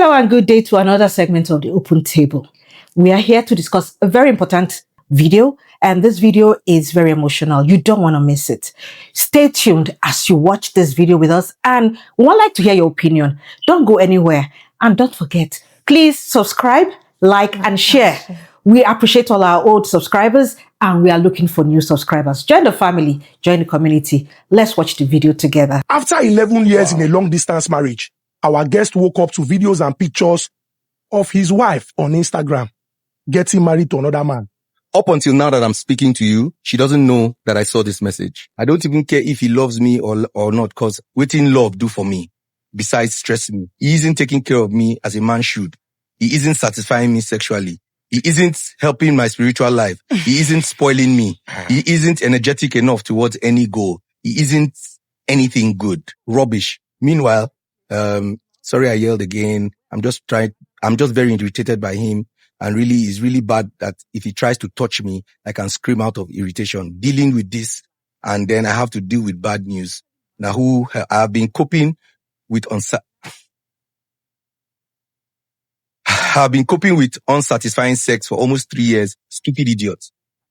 Hello and good day to another segment of the Open Table. We are here to discuss a very important video, and this video is very emotional. You don't want to miss it. Stay tuned as you watch this video with us, and we would like to hear your opinion. Don't go anywhere, and don't forget, please subscribe, like, and share. We appreciate all our old subscribers, and we are looking for new subscribers. Join the family, join the community. Let's watch the video together. After 11 years in a long-distance marriage, our guest woke up to videos and pictures of his wife on Instagram getting married to another man. Up until now that I'm speaking to you, she doesn't know that I saw this message. I don't even care if he loves me or not, because waiting love do for me, besides stressing me. He isn't taking care of me as a man should. He isn't satisfying me sexually. He isn't helping my spiritual life. He isn't spoiling me. He isn't energetic enough towards any goal. He isn't anything good. Rubbish. Meanwhile, sorry I yelled again. I'm just very irritated by him. And really, it's really bad that if he tries to touch me, I can scream out of irritation, dealing with this. And then I have to deal with bad news. Now I've been coping with unsatisfying sex for almost 3 years. Stupid idiot.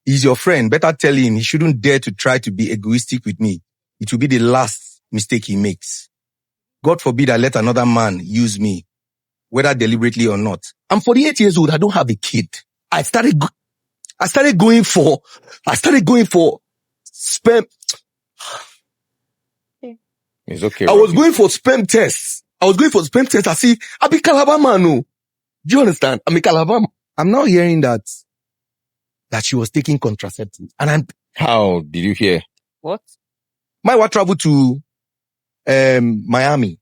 He's your friend. Better tell him he shouldn't dare to try to be egoistic with me. It will be the last mistake he makes. God forbid I let another man use me, whether deliberately or not. I'm 48 years old. I don't have a kid. I started going for sperm. It's okay. I was going for sperm tests. I see, I be Calabar man. No. Do you understand? I'm a Calabar. I'm now hearing that she was taking contraceptives. And How did you hear? What? Mayowa traveled to Miami.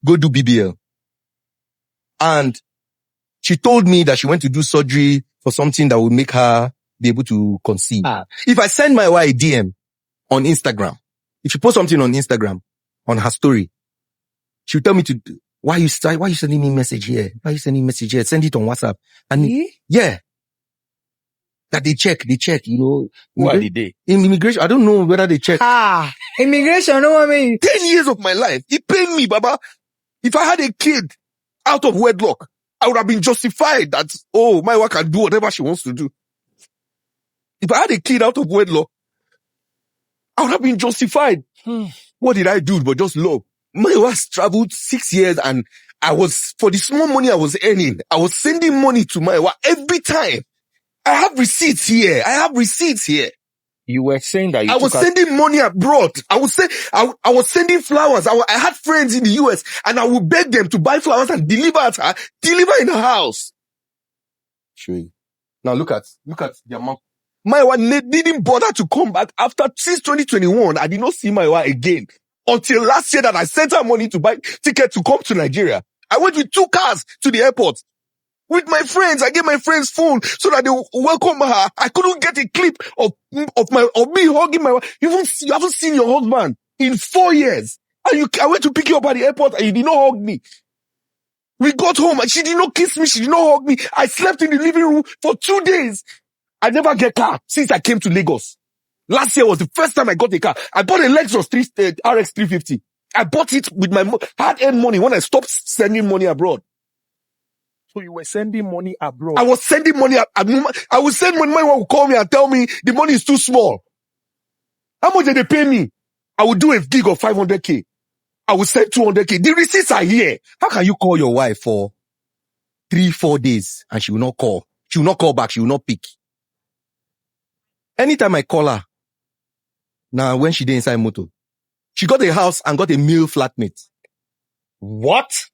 Go do BBL. And she told me that she went to do surgery for something that would make her be able to conceive. If I send my wife a DM on Instagram, if she posts something on Instagram, on her story, she'll tell me why you sending me a message here? Why you sending me a message here? Send it on WhatsApp. And yeah. That they check, you know. Who are they? In immigration, I don't know whether they check. Immigration, no, 10 years of my life. It pained me, Baba. If I had a kid out of wedlock, I would have been justified that, my wife can do whatever she wants to do. If I had a kid out of wedlock, I would have been justified. What did I do but just love? My wife traveled 6 years, and for the small money I was earning, I was sending money to my wife every time. I have receipts here. You were saying that I was sending money abroad. I was sending flowers. I had friends in the US, and I would beg them to buy flowers and deliver in her house. Sure. Now look at the amount. My wife didn't bother to come back since 2021. I did not see my wife again until last year that I sent her money to buy ticket to come to Nigeria. I went with 2 cars to the airport. With my friends, I gave my friends phone so that they will welcome her. I couldn't get a clip of me hugging my wife. You haven't seen your husband in 4 years. And I went to pick you up at the airport and you did not hug me. We got home and she did not kiss me. She did not hug me. I slept in the living room for 2 days. I never get car since I came to Lagos. Last year was the first time I got a car. I bought a Lexus RX 350. I bought it with my hard-earned money when I stopped sending money abroad. So you were sending money abroad? I was sending money. I would send when my wife would call me and tell me the money is too small. How much did they pay me? I would do a gig of 500K. I would send 200K. The receipts are here. How can you call your wife for 3-4 days and she will not call? She will not call back. She will not pick. Anytime I call her, now when she did inside motor, she got a house and got a male flatmate. What?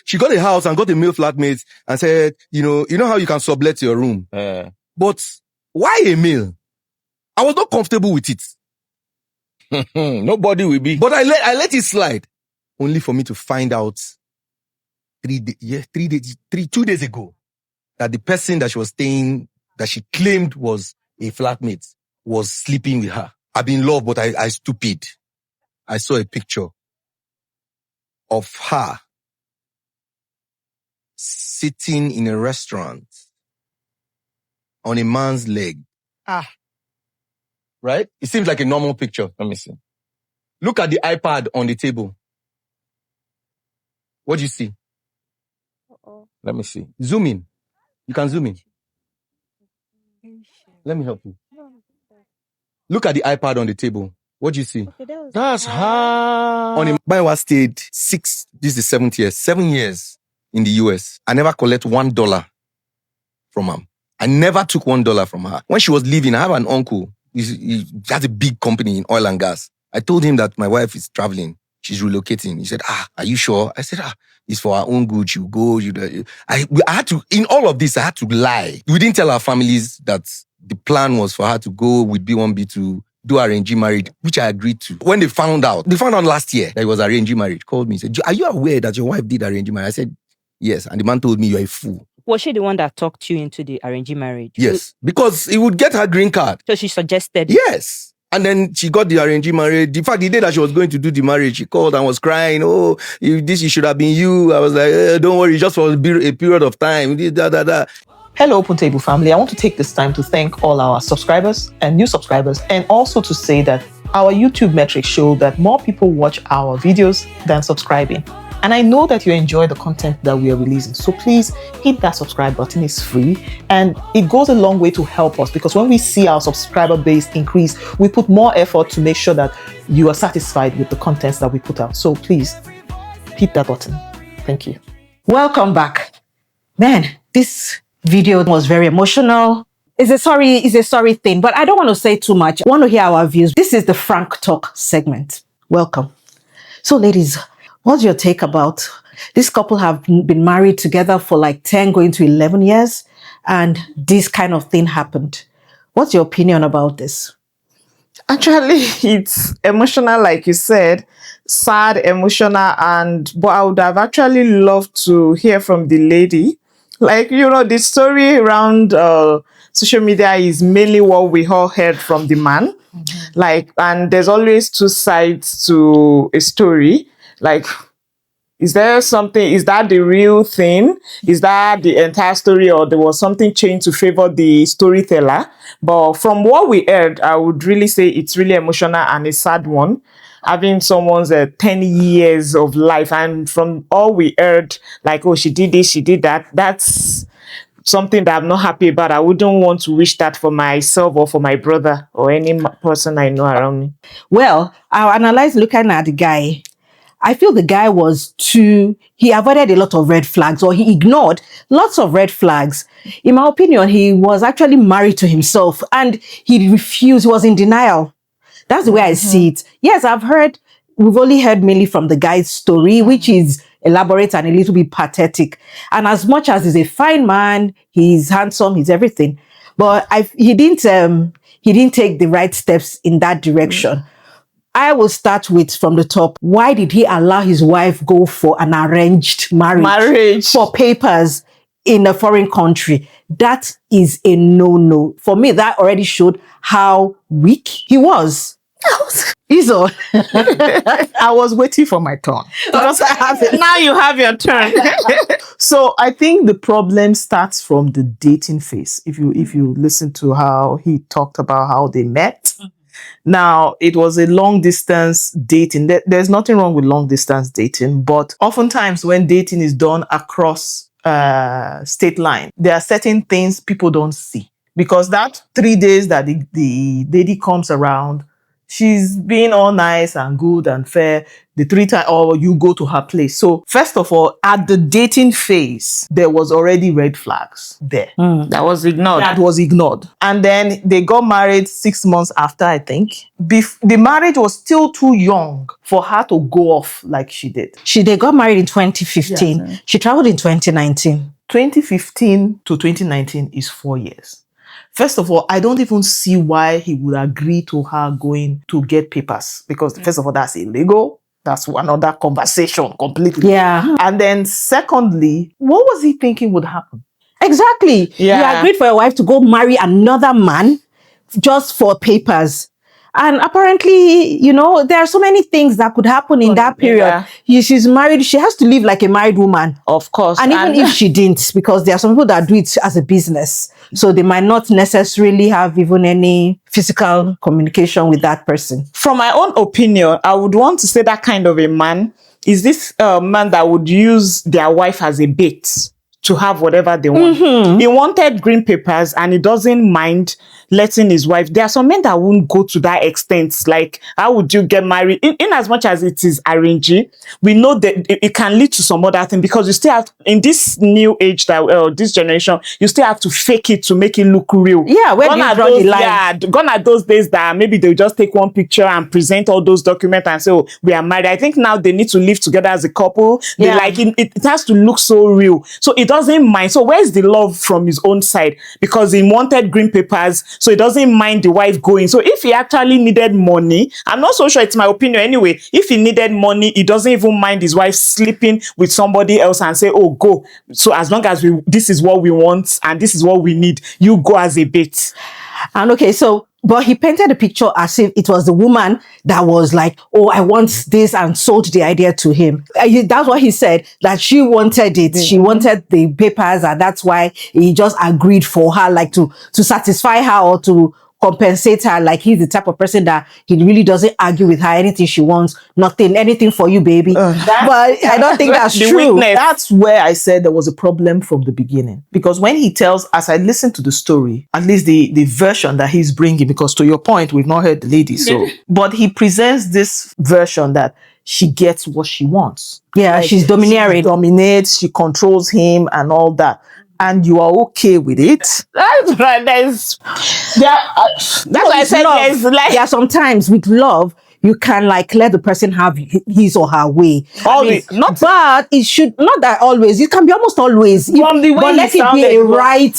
She got a house and got a male flatmate and said, you know how you can sublet your room. But why a male? I was not comfortable with it. Nobody will be. But I let it slide. Only for me to find out 2 days ago that the person that she was staying, that she claimed was a flatmate, was sleeping with her. I've been in love, but I stupid. I saw a picture of her sitting in a restaurant on a man's leg. Right? It seems like a normal picture. Let me see. Look at the iPad on the table. What do you see? Let me see. Zoom in. You can zoom in. Let me help you. Look at the iPad on the table. What do you see? That's hard. On a Mayowa stayed this is the 7th year, 7 years in the US. I never collect $1 from her. I never took $1 from her. When she was leaving, I have an uncle. He has a big company in oil and gas. I told him that my wife is traveling. She's relocating. He said, are you sure? I said, it's for our own good. You go. I had to, in all of this, I had to lie. We didn't tell our families that the plan was for her to go with B1, B2, do arranged marriage, which I agreed to. When they found out last year that it was arranged marriage, called me and said, are you aware that your wife did arranged marriage? I said, yes. And the man told me, you're a fool. Was she the one that talked you into the arranged marriage? Yes, because it would get her green card. So she suggested? Yes. And then she got the arranged marriage. In fact, the day that she was going to do the marriage, she called and was crying, it should have been you. I was like, don't worry, just for a period of time. Hello, Open Table family. I want to take this time to thank all our subscribers and new subscribers, and also to say that our YouTube metrics show that more people watch our videos than subscribing. And I know that you enjoy the content that we are releasing. So please hit that subscribe button. It's free. And it goes a long way to help us, because when we see our subscriber base increase, we put more effort to make sure that you are satisfied with the contents that we put out. So please hit that button. Thank you. Welcome back. Man, this video was very emotional. It's a sorry thing, but I don't want to say too much. I want to hear our views. This is the Frank Talk segment. Welcome. So ladies, what's your take about this couple? Have been married together for like 10 going to 11 years, and this kind of thing happened. What's your opinion about this? Actually, it's emotional, like you said, sad, emotional, but I would have actually loved to hear from the lady. Like, the story around social media is mainly what we all heard from the man. Mm-hmm. And there's always two sides to a story. Is there something, is that the real thing? Is that the entire story, or there was something changed to favor the storyteller? But from what we heard, I would really say it's really emotional and a sad one. Having someone's 10 years of life, and from all we heard, she did this, she did that. That's something that I'm not happy about. I wouldn't want to wish that for myself or for my brother or any person I know around me. Well, I'll analyze looking at the guy. I feel the guy he avoided a lot of red flags, or he ignored lots of red flags. In my opinion, he was actually married to himself, and he refused, he was in denial. That's the way I see it. Yes, we've only heard mainly from the guy's story, which is elaborate and a little bit pathetic. And as much as he's a fine man, he's handsome, he's everything, but he didn't take the right steps in that direction. I will start from the top. Why did he allow his wife go for an arranged marriage for papers in a foreign country? That is a no-no. For me, that already showed how weak he was. Izo. I was waiting for my turn. Because now you have your turn. So I think the problem starts from the dating phase. If you listen to how he talked about how they met. Now, it was a long distance dating. There's nothing wrong with long distance dating, but oftentimes when dating is done across state line, there are certain things people don't see. Because that 3 days that the lady comes around, she's being all nice and good and fair. The 3 times, or you go to her place. So first of all, at the dating phase, there was already red flags there. That was ignored. And then they got married 6 months after, I think. The marriage was still too young for her to go off like she did. They got married in 2015. Yes, she traveled in 2019. 2015 to 2019 is 4 years. First of all, I don't even see why he would agree to her going to get papers, because first of all, that's illegal. That's another conversation completely. Yeah. And then secondly, what was he thinking would happen? Exactly. Yeah. You agreed for your wife to go marry another man just for papers. And apparently, there are so many things that could happen in that period. Yeah. She's married. She has to live like a married woman. Of course. And even if she didn't, because there are some people that do it as a business. So they might not necessarily have even any physical communication with that person. From my own opinion, I would want to say that kind of a man is this man that would use their wife as a bait to have whatever they want. He wanted green papers and he doesn't mind letting his wife. There are some men that won't go to that extent. Like, how would you get married? In as much as it is arranged, we know that it can lead to some other thing, because you still have, in this new age, that this generation, you still have to fake it to make it look real. Yeah, where do you draw the line? Yeah, gone are those days that maybe they'll just take one picture and present all those documents and say, oh, we are married. I think now they need to live together as a couple. They like it has to look so real. So it doesn't mind. So where's the love from his own side? Because he wanted green papers, so he doesn't mind the wife going. So if he actually needed money, I'm not so sure, it's my opinion anyway, if he needed money, he doesn't even mind his wife sleeping with somebody else and say, oh, go. So as long as this is what we want and this is what we need, you go as a bait. And okay, so, but he painted the picture as if it was the woman that was like, oh, I want this, and sold the idea to him. That's what he said, that she wanted it. She wanted the papers, and that's why he just agreed for her, like to satisfy her or to compensate her. Like, he's the type of person that he really doesn't argue with her. Anything she wants, nothing, anything for you, baby. But I don't think that's true. Weakness. That's where I said there was a problem from the beginning. Because when he tells, as I listened to the story, at least the version that he's bringing, because to your point, we've not heard the lady, so. But he presents this version that she gets what she wants. Yeah, like, she's domineering. She dominates, she controls him and all that. And you are okay with it. That's right. That's why I said there's like, yeah, sometimes with love, you can like let the person have his or her way. Always, but it should not that always. It can be almost always. From the way but let it be a right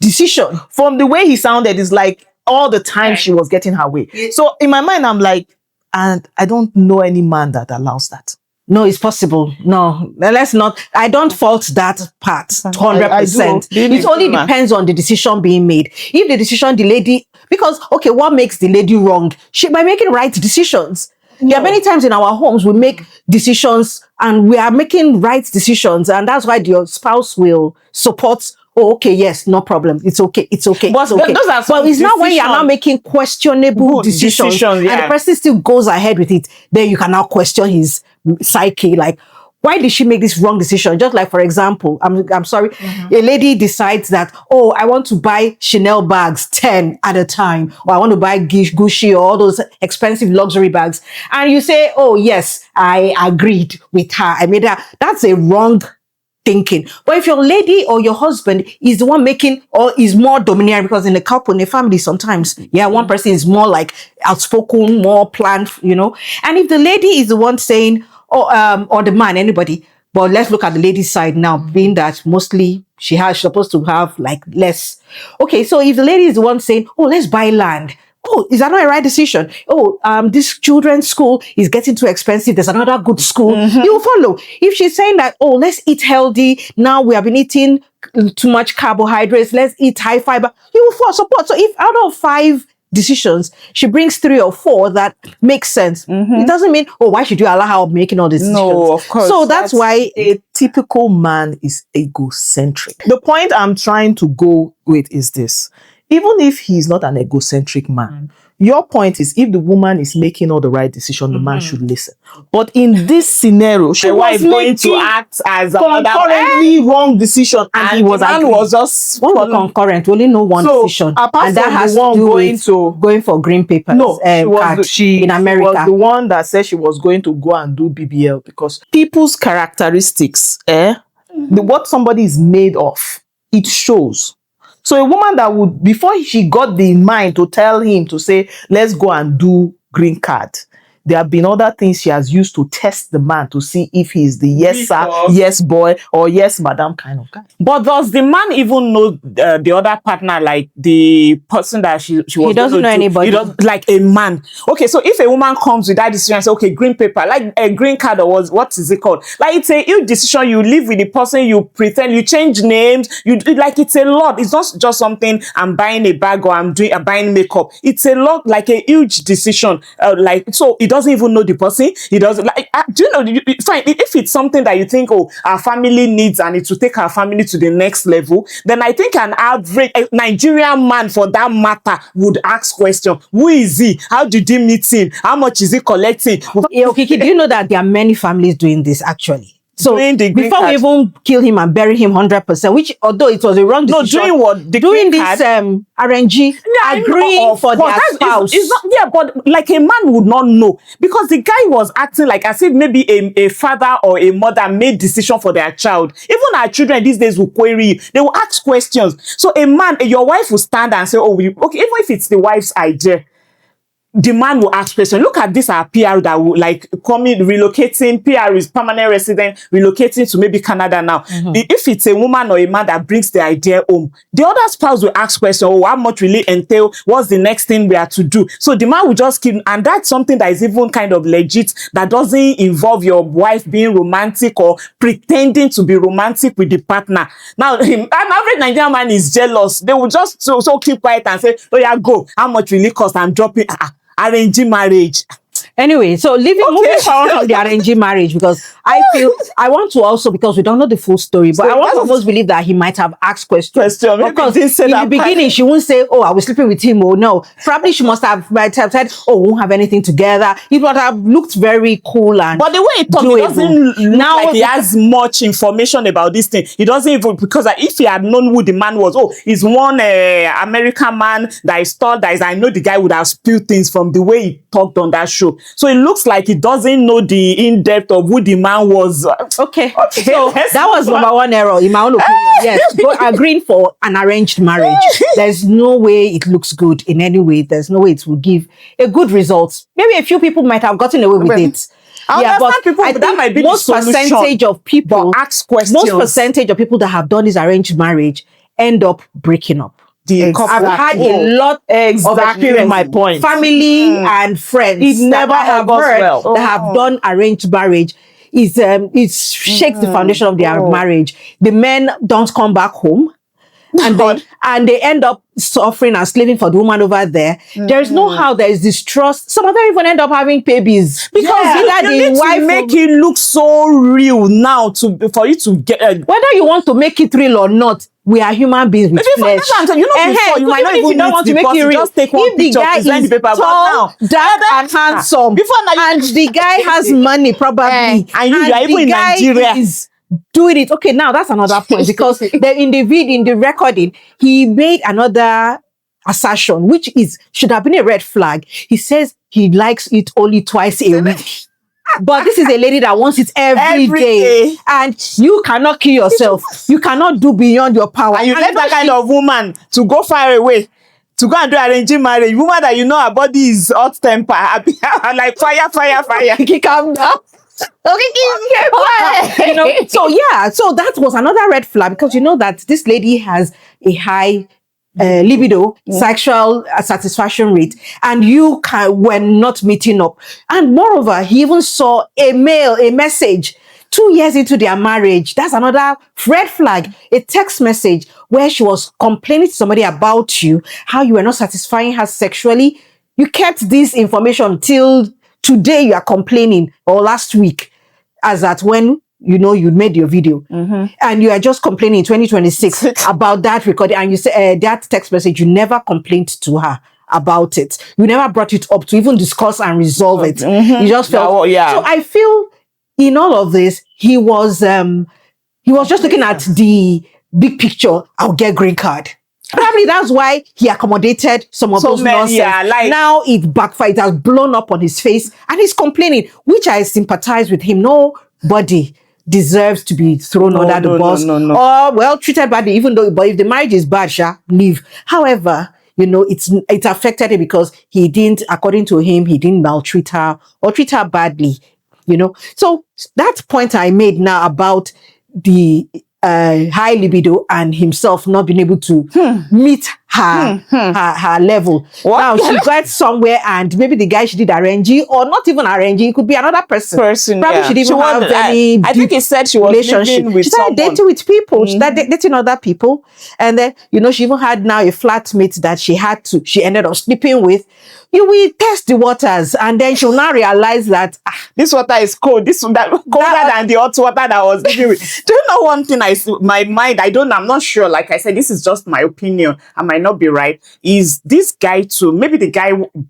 decision. From the way he sounded, it's like all the time she was getting her way. So in my mind, I'm like, and I don't know any man that allows that. No, it's possible. No, let's not. I don't fault that part 100%. It only depends on the decision being made. If the decision, the lady, because, okay, what makes the lady wrong? She, by making right decisions. No. There are many times in our homes we make decisions and we are making right decisions, and that's why your spouse will support. Oh, okay, yes, no problem. It's okay. It's okay. But it's okay. Those are but it's not when you are not making questionable decisions and the person still goes ahead with it. Then you can now question his psyche. Like, why did she make this wrong decision? Just like, for example, I'm sorry, a lady decides that, oh, I want to buy Chanel bags 10 at a time, or I want to buy Gucci or all those expensive luxury bags. And you say, oh, yes, I agreed with her. I made her. That's a wrong thinking. But if your lady or your husband is the one making, or is more domineering, because in a couple, in a family, sometimes, one person is more like outspoken, more planned, you know. And if the lady is the one saying, or the man, anybody, but let's look at the lady's side now, being that mostly she's supposed to have like less. Okay, so if the lady is the one saying, oh, let's buy land. Oh, is that not a right decision? Oh, this children's school is getting too expensive. There's another good school. You will follow. If she's saying that, oh, let's eat healthy. Now we have been eating too much carbohydrates. Let's eat high fiber. You will support. So if out of 5 decisions, she brings 3 or 4 that makes sense. It doesn't mean, oh, why should you allow her making all these decisions? No, of course. So that's why a typical man is egocentric. The point I'm trying to go with is this. Even if he's not an egocentric man, your point is, if the woman is making all the right decision, the man should listen. But in this scenario, she was going to act as a concurrently wrong decision, and he was just concurrent. We only know one decision, apart and that from has the one to do going for green papers. No, she in America was the one that said she was going to go and do BBL, because people's characteristics, what somebody is made of, it shows. So a woman that would, before she got the mind to tell him to say, let's go and do green card, there have been other things she has used to test the man to see if he's the yes sir, yes boy, or yes madam kind of guy. But does the man even know the other partner, like the person that she was? He doesn't know anybody. Like a man. Okay, so if a woman comes with that decision and says, okay, green paper, like a green card, or what is it called? Like, it's a huge decision. You live with the person, you pretend, you change names, you do, like, it's a lot. It's not just something, I'm buying a bag or I'm buying makeup. It's a lot, like a huge decision. So it doesn't even know the person. He doesn't like. Do you know? Fine. If it's something that you think, oh, our family needs and it will take our family to the next level, then I think an average Nigerian man, for that matter, would ask question: who is he? How did he meet him? How much is he collecting? Okay, do you know that there are many families doing this actually? So Doing the green before we card. even kill him and bury him 100%, which although it was a wrong No, decision, doing what? The doing green this card? RNG, I know, agreeing of for course. their spouse. It's not, yeah, but like a man would not know, because the guy was acting like as if maybe a father or a mother made decision for their child. Even our children these days will query you. They will ask questions. So a man, your wife will stand and say, oh, okay, even if it's the wife's idea, the man will ask questions. Look at this, our PR that will like coming, relocating. PR is permanent resident, relocating to maybe Canada now. If it's a woman or a man that brings the idea home, the other spouse will ask questions. Oh, how much will it entail? What's the next thing we are to do? So the man will just keep, and that's something that is even kind of legit, that doesn't involve your wife being romantic or pretending to be romantic with the partner. Now, an average Nigerian man is jealous. They will just so keep quiet and say, oh yeah, go. How much will it cost? I'm dropping. Arranging marriage. Anyway, so moving forward from the arranging marriage, because I feel I want to also, because we don't know the full story, but So I want to that's- almost believe that he might have asked questions. Maybe Because he didn't say in the that beginning, part. she won't say, "Oh, I was sleeping with him." Oh no, probably she might have said, "Oh, we won't have anything together." It would have looked very cool and. But the way he talks, it doable. doesn't look Now, like he has much information about this thing. He doesn't even, because if he had known who the man was, oh, he's one American man that is tall, I know the guy would have spilled things from the way he talked on that show. So it looks like he doesn't know the in-depth of who the man was. Okay. So that was number one error in my own opinion. Yes, but agreeing for an arranged marriage, there's no way it looks good in any way. There's no way it will give a good result. Maybe a few people might have gotten away with it. I understand people, I but that think might be the most solution. percentage of people, But ask questions. most percentage of people that have done this arranged marriage end up breaking up. I've had a lot of experience, my point. family and friends. It never that I have goes heard well. that have done arranged marriage. It shakes the foundation of their marriage. The men don't come back home. And they end up suffering and slaving for the woman over there. There is no how there is distrust. Some of them even end up having babies because either you the need wife to make it look so real now for you to get. Whether you want to make it real or not, we are human beings with flesh. You know, before, you might not even don't want to make it real. just take one If the picture, guy present is the paper, tall, dark, and handsome, before now, and the guy has money, probably, and you are even in Nigeria. Is doing it. Okay, now that's another point because in the recording, he made another assertion, which should have been a red flag. He says he likes it only twice a week. But this is a lady that wants it every day. And you cannot kill yourself. You cannot do beyond your power. And you let that kind of woman to go far away, to go and do arranging marriage. Woman that you know her body is hot temper, like fire. Calm down. You know, so that was another red flag because you know that this lady has a high libido, sexual satisfaction rate, and were not meeting up. And moreover, he even saw a message 2 years into their marriage. That's another red flag. A text message where she was complaining to somebody about you, how you were not satisfying her sexually. You kept this information till today you are complaining, or last week, as at when you made your video, and you are just complaining in 2026 about that recording, and you say that text message, you never complained to her about it. You never brought it up to even discuss and resolve it. You just felt. So I feel in all of this, he was just looking at the big picture. I'll get green card. Probably that's why he accommodated some of those nonsense. Now it backfired. It has blown up on his face and he's complaining, which I sympathize with him. Nobody deserves to be thrown under the bus or treated badly, but if the marriage is bad, leave. However, it affected him because he didn't, according to him, he didn't maltreat her or treat her badly, So that point I made now about the high libido and himself not being able to meet her level. What? Now she got somewhere and maybe the guy she did arrange or not even arrange, it could be another person. Probably she didn't even have any I think he said she was relationship. living with She started someone. dating with people. She started dating other people. And then, she even had now a flatmate that she ended up sleeping with. You will test the waters and then she'll now realize that this water is cold. Colder than the hot water that I was living with. Do you know one thing my mind, I'm not sure. Like I said, this is just my opinion. I might not be right. Is this guy too? Maybe the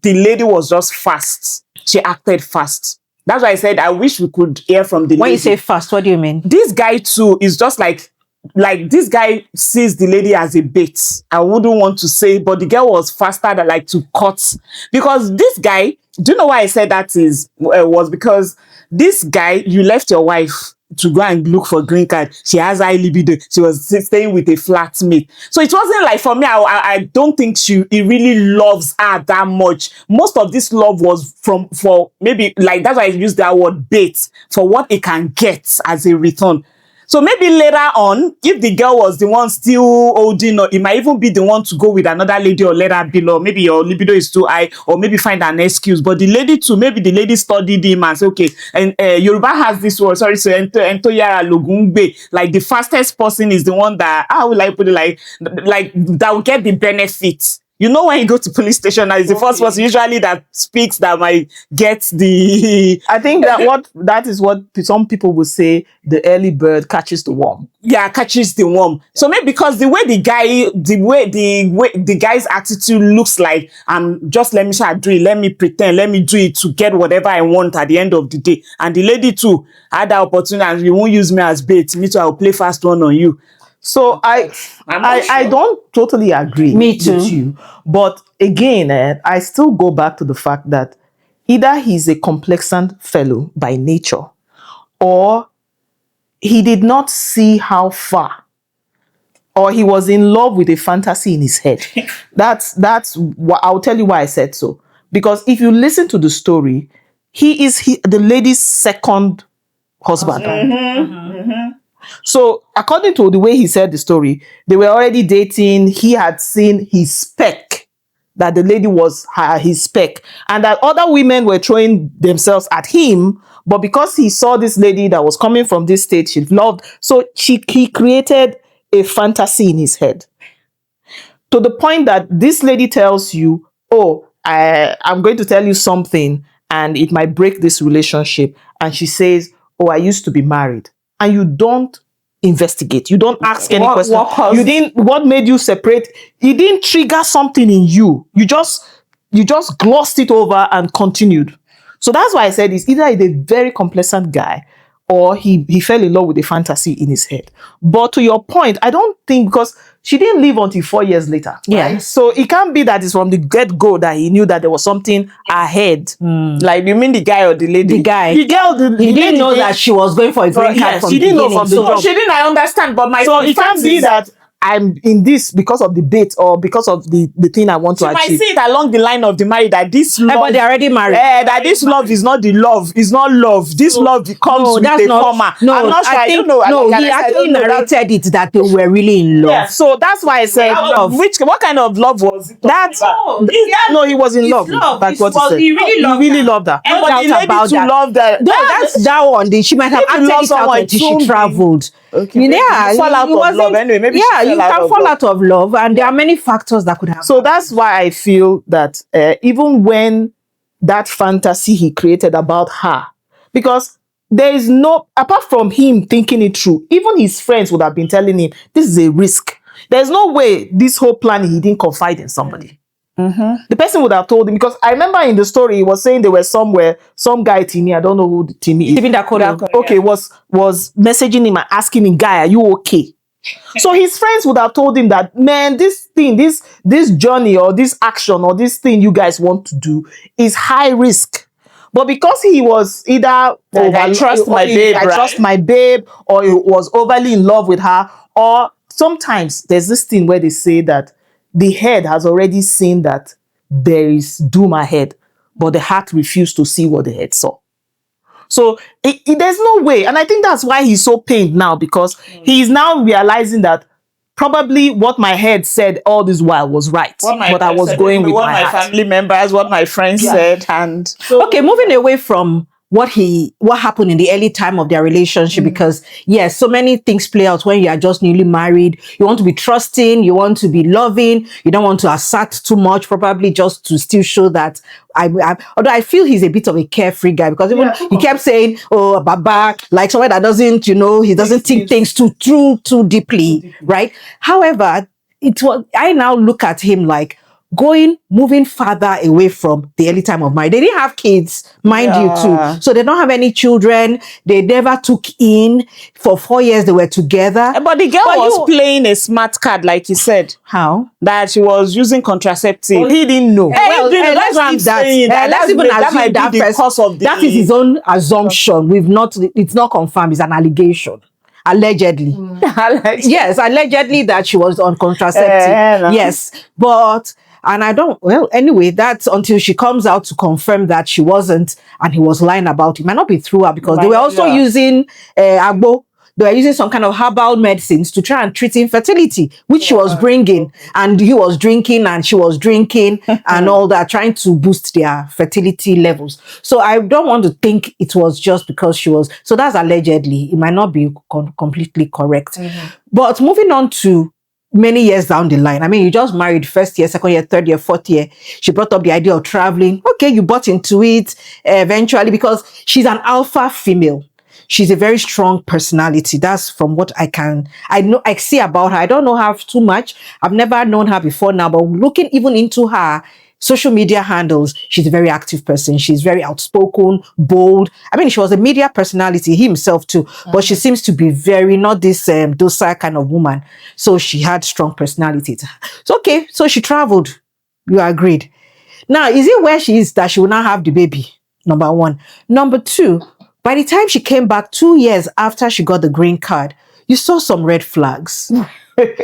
lady was just fast. She acted fast. That's why I said, I wish we could hear from the lady. When you say fast, what do you mean? This guy too is just like this guy sees the lady as a bait. I wouldn't want to say, but the girl was faster than to cut. Because this guy, do you know why I said that was because this guy, you left your wife to go and look for green card. She has high libido. She was staying with a flatmate. So it wasn't like, for me, I don't think he really loves her that much. Most of this love was for maybe, that's why I use that word bait, for what it can get as a return. So maybe later on, if the girl was the one still holding, or it might even be the one to go with another lady or let her be, or maybe your libido is too high, or maybe find an excuse. But the lady too, maybe the lady studied him and say, okay, and Yoruba has this word, sorry, so ento yara logungbe, like the fastest person is the one that, how will I put it, like that will get the benefits. You know, when you go to police station, that is the first person usually that speaks that might get the... I think that is what some people will say, the early bird catches the worm. Yeah, catches the worm. So maybe because the way the guy's attitude looks like, just let me do it, let me pretend, let me do it to get whatever I want at the end of the day. And the lady too had that opportunity, and you won't use me as bait. Me too, I'll play fast one on you. So I don't totally agree Me too. with you. But again, I still go back to the fact that either he's a complacent fellow by nature, or he did not see how far, or he was in love with a fantasy in his head. That's what I'll tell you why I said so. Because if you listen to the story, he is the lady's second husband. So according to the way he said the story, they were already dating. He had seen his spec, that the lady was his spec, and that other women were throwing themselves at him. But because he saw this lady that was coming from this state, she loved. So he created a fantasy in his head, to the point that this lady tells you, oh, I'm going to tell you something and it might break this relationship. And she says, oh, I used to be married. And you don't investigate. You don't ask any questions. What made you separate? It didn't trigger something in you. You just glossed it over and continued. So that's why I said it's either a very complacent guy, or he fell in love with a fantasy in his head. But to your point, I don't think, because she didn't leave until 4 years later. Yeah. Right? So it can't be that it's from the get-go that he knew that there was something ahead. Like, you mean the guy or the lady? The guy. The girl, he didn't know that she was going for a green card from she the didn't know beginning. from the So jump. She didn't, I understand, but So it can't be that I'm in this because of the bait or because of the thing I want to you might achieve. see it along the line of the marriage that this love, but they're already married. that this love is not the love. It's not love. This love comes with a comma. No, I'm not sure. I don't know. No, Like, he I actually don't know that. narrated it that they were really in love. Yeah, so that's why I said love. What kind of love was it? No, he was in love. That's what he said. He really loved her. No But the doubt lady about too that. loved that. No, that's that one. She might have If you acted love it out someone, until soon she be- traveled. Okay, maybe you fall out of love anyway. Maybe yeah, she you fell out can of fall love. out of love, and there are many factors that could happen. So that's why I feel that even when that fantasy he created about her, because there is no, apart from him thinking it through, even his friends would have been telling him, this is a risk. There's no way this whole plan he didn't confide in somebody. The person would have told him, because I remember in the story he was saying they were somewhere, some guy Timmy, I don't know who the Timmy is. Even Dakota. Okay, was messaging him and asking him, guy, are you okay? So his friends would have told him that, man, this thing, this journey or this action or this thing you guys want to do is high risk. But because he was either I trust my babe, I right? trust my babe, or he was overly in love with her, or sometimes there's this thing where they say that the head has already seen that there is doom ahead, but the heart refused to see what the head saw. So there's no way. And I think that's why he's so pained now, because he is now realizing that probably what my head said all this while was right. But I was going with my heart. family members, what my friends said, and Okay, moving away from what happened in the early time of their relationship, because yes, so many things play out when you are just newly married. You want to be trusting, you want to be loving, you don't want to assert too much, probably just to still show that although I feel he's a bit of a carefree guy, because even he kept saying, oh, Baba, like someone that doesn't, he doesn't think things too deeply, right? However, I now look at him like moving farther away from the early time of marriage. They didn't have kids, mind you, too. So they don't have any children. They never took in. For 4 years, they were together. But the girl was playing a smart card, like you said. How? That she was using contraceptive. He didn't know. Well, let's leave that. Let's even assume that first. That is his own assumption. It's not confirmed. It's an allegation. Allegedly. Yes, allegedly that she was on contraceptive. Yes. But, and anyway, that's until she comes out to confirm that she wasn't and he was lying about it. Might not be through her, because they were also using agbo. They were using some kind of herbal medicines to try and treat infertility, which she was bringing, and he was drinking and she was drinking and all that, trying to boost their fertility levels. So I don't want to think it was just because she was. So that's allegedly. It might not be completely correct. But moving on to many years down the line. I mean, you just married first year, second year, third year, fourth year. She brought up the idea of traveling. Okay, you bought into it eventually, because she's an alpha female. She's a very strong personality. That's from what I see about her. I don't know her too much. I've never known her before now, but looking even into her social media handles, she's a very active person. She's very outspoken, bold. I mean, she was a media personality himself too, but she seems to be very, not this docile kind of woman. So she had strong personality. So, okay, so she traveled. You agreed. Now, is it where she is that she will now have the baby? Number one. Number two, by the time she came back 2 years after she got the green card, you saw some red flags.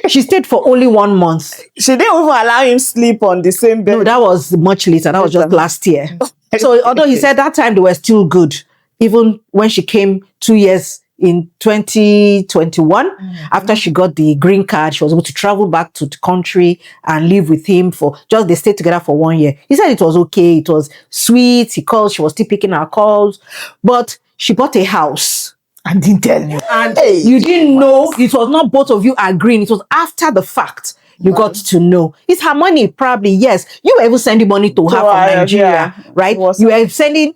She stayed for only 1 month. She didn't even allow him sleep on the same bed. No, that was much later. That was just last year. So although he said that time they were still good, even when she came 2 years in 2021, after she got the green card, she was able to travel back to the country and live with him they stayed together for 1 year. He said it was okay. It was sweet. He called. She was still picking her calls, but she bought a house and didn't tell you. And you didn't know. It was not both of you agreeing. It was after the fact you got to know. It's her money, probably. Yes. You were even sending money to her from Nigeria, right? You were sending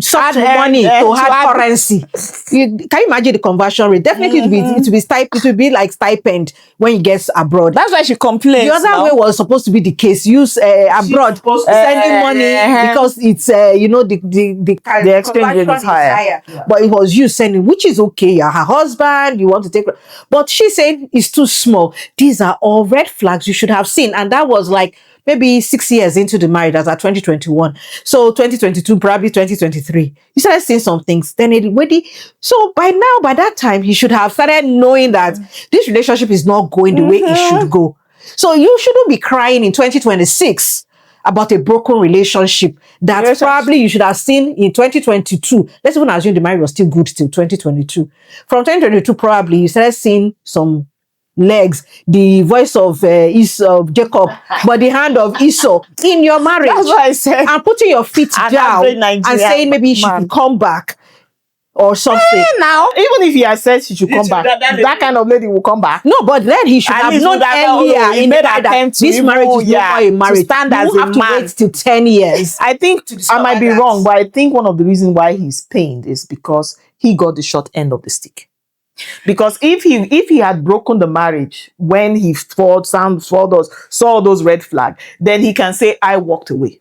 soft money to her currency. Can you imagine the conversion rate? Definitely it will be like stipend when you get abroad. That's why she complains. The other way was supposed to be the case. Use abroad sending money because it's the exchange rate is higher. Yeah. But it was you sending, which is okay. You're her husband, you want to take, but she said it's too small. These are all red flags you should have seen, and that was like maybe 6 years into the marriage. That's at 2021. So 2022, probably 2023. You started seeing some things. Then so by that time, he should have started knowing that this relationship is not going the way it should go. So you shouldn't be crying in 2026 about a broken relationship that probably you should have seen in 2022. Let's even assume the marriage was still good till 2022. From 2022, probably you started seeing some legs, the voice of Jacob, but the hand of Esau in your marriage. That's what I said. And putting your feet down and saying maybe she should come back or something. Now, even if he has said she should come back, that kind of lady will come back. No, but then he should have known earlier in that this marriage is not a marriage. Stand as a have to wait till 10 years. I think I might be wrong, but I think one of the reasons why he's pained is because he got the short end of the stick. Because if he had broken the marriage when he saw those red flags, then he can say, I walked away.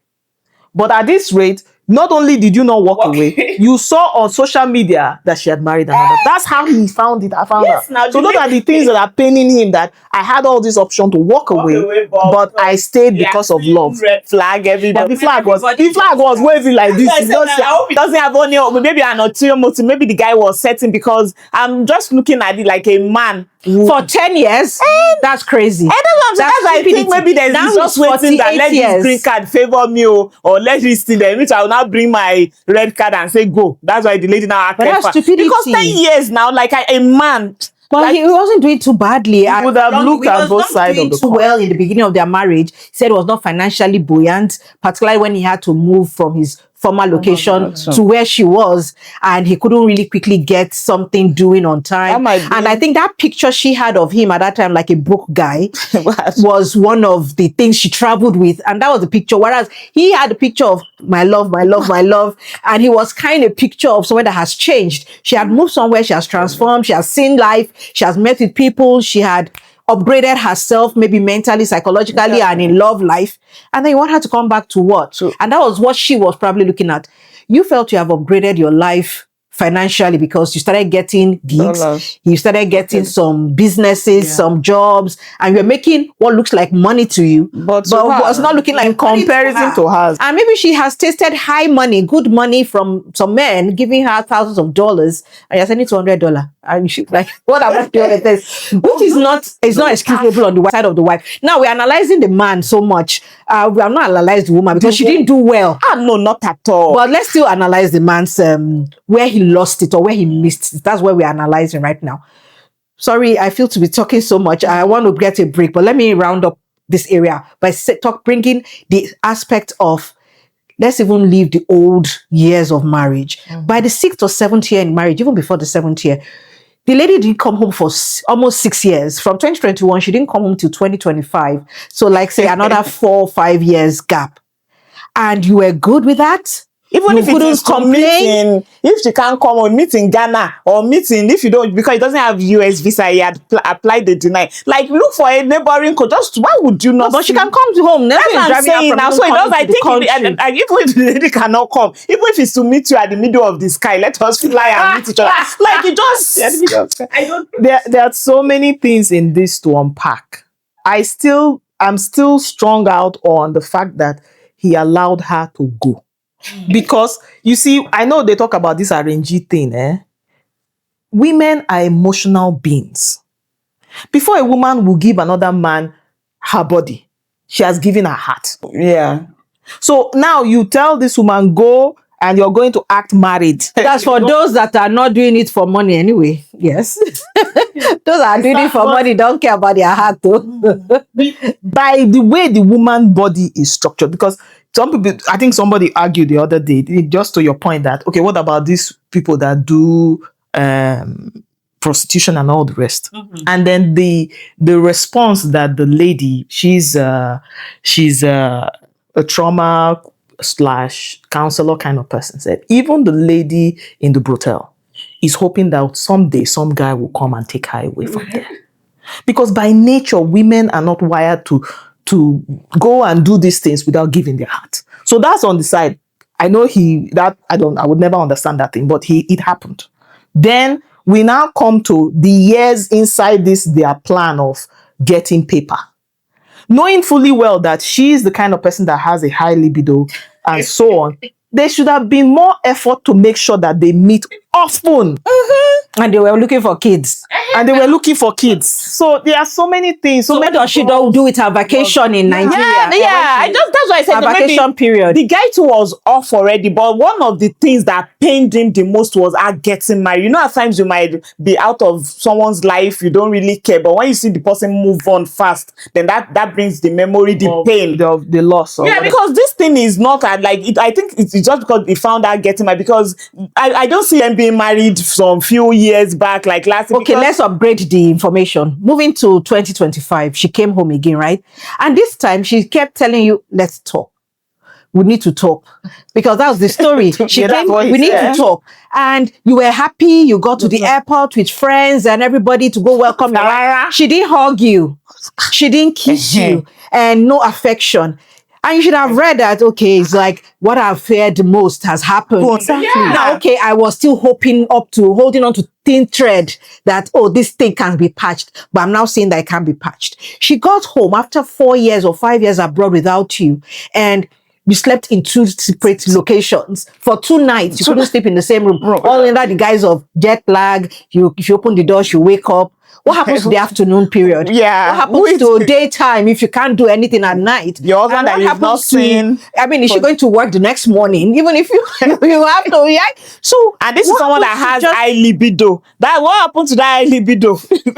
But at this rate, not only did you not walk away, you saw on social media that she had married another. That's how he found it. I found out. So those are the things that are paining him, that I had all this option to walk away, but I stayed because of love. Red flag, everybody. The flag was waving like this. I hope it doesn't have any, maybe an ulterior motive. Maybe the guy was setting, because I'm just looking at it like a man. For 10 years? That's crazy. That's why I think maybe there's just waiting that let this green card favor me, or let this thing there, which I will now bring my red card and say go. That's why the lady now acted. That's stupidity. Because 10 years now, like a man, But he wasn't doing too badly. He would have looked at both sides of the too coin. well in the beginning of their marriage. He said it was not financially buoyant, particularly when he had to move from his former location to where she was, and he couldn't really quickly get something doing on time. And I think that picture she had of him at that time, like a broke guy, was one of the things she traveled with, and that was the picture. Whereas he had a picture of my love, my love, my love, and he was kind of a picture of someone that has changed. She had moved somewhere, she has transformed, she has seen life, she has met with people, she had upgraded herself, maybe mentally, psychologically, and in love life. And then you want her to come back to what? And that was what she was probably looking at. You felt you have upgraded your life financially because you started getting gigs, you started getting some businesses, some jobs, and you're making what looks like money to you, but was not looking like in comparison to her. And maybe she has tasted high money, good money from some men giving her thousands of dollars, and you're sending $200. And she's like, what am I doing with this? Which is not excusable on the side of the wife. Now we're analyzing the man so much. We have not analyzed the woman because she didn't do well. No, not at all. But let's still analyze the man's where he lost it or where he missed it. That's what we're analyzing right now. Sorry, I feel to be talking so much. I want to get a break, but let me round up this area by bringing the aspect of, let's even leave the old years of marriage. By the 6th or 7th year in marriage, even before the 7th year, the lady didn't come home for almost 6 years. From 2021, she didn't come home till 2025. So like say another 4 or 5 years gap. And you were good with that? Even if it is complain, if she can't come on meet in Ghana or meeting, if you don't, because it doesn't have US visa, he had applied the deny. Like, look for a neighboring country. Just why would you not? No, but she can come to home. That's what I'm saying now. So it does. I think even if the lady cannot come, even if it's to meet you at the middle of the sky, let us fly and meet each other. Like it just. I don't. There are so many things in this to unpack. I'm still strung out on the fact that he allowed her to go. Because you see, I know they talk about this RNG thing. Women are emotional beings. Before a woman will give another man her body, she has given her heart. Yeah. So now you tell this woman, go and you're going to act married. That's for those that are not doing it for money anyway. Yes. Those are doing it for money, don't care about their heart though. By the way the woman body is structured, because some people, I think somebody argued the other day, just to your point that, okay, what about these people that do prostitution and all the rest? And then the response that the lady, she's a trauma / counselor kind of person, said, even the lady in the brothel is hoping that someday some guy will come and take her away from there. Because by nature, women are not wired to go and do these things without giving their heart. So that's on the side. I know I would never understand that thing, but it happened. Then we now come to the years inside their plan of getting paper. Knowing fully well that she is the kind of person that has a high libido and so on, there should have been more effort to make sure that they meet often. And they were looking for kids. So there are so many things. So what does she do with her vacation in Nigeria? Yeah. That's why I said her vacation period. The guy too was off already, but one of the things that pained him the most was her getting married. You know, at times you might be out of someone's life, you don't really care, but when you see the person move on fast, then that brings the memory, the pain, the loss. Yeah, because this thing is not I think it's just because he found out getting married, because I don't see them being married some few years back, like last year. Okay, let's upgrade the information. Moving to 2025, she came home again, right? And this time she kept telling you, let's talk. We need to talk. Because that was the story. She came, we need to talk. And you were happy, you got to the airport with friends and everybody to go welcome you. She didn't hug you. She didn't kiss you. And no affection. And you should have read that, okay, it's like what I've feared most has happened. Exactly. Yeah. Now, okay, I was still holding on to thin thread that, oh, this thing can be patched. But I'm now saying that it can't be patched. She got home after 4 years or 5 years abroad without you. And you slept in 2 separate locations for 2 nights. You couldn't sleep in the same room. All in that, the guise of jet lag. If you open the door, you wake up. What happens to the afternoon period? Yeah. What happens to daytime if you can't do anything at night? Your husband that you've not seen. I mean, is she going to work the next morning? Even if you have to, yeah. So, and this is someone that has high libido. That what happened to that high libido?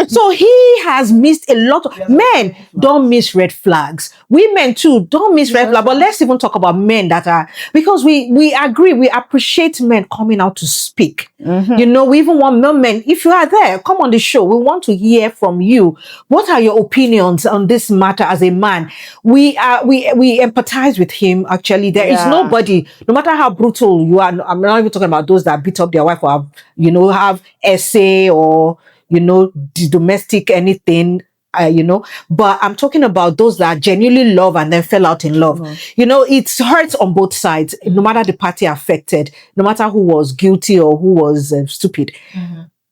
So he has missed a lot of men. Don't miss red flags. Women too don't miss red flags. But let's even talk about men that are, because we agree, we appreciate men coming out to speak. You know, we even want men. If you are there, come on the show. We want to hear from you. What are your opinions on this matter as a man? We empathize with him. Actually, there is nobody, no matter how brutal you are. I'm not even talking about those that beat up their wife or have essay or the domestic anything. But I'm talking about those that genuinely love and then fell out in love. It hurts on both sides, no matter the party affected, no matter who was guilty or who was stupid.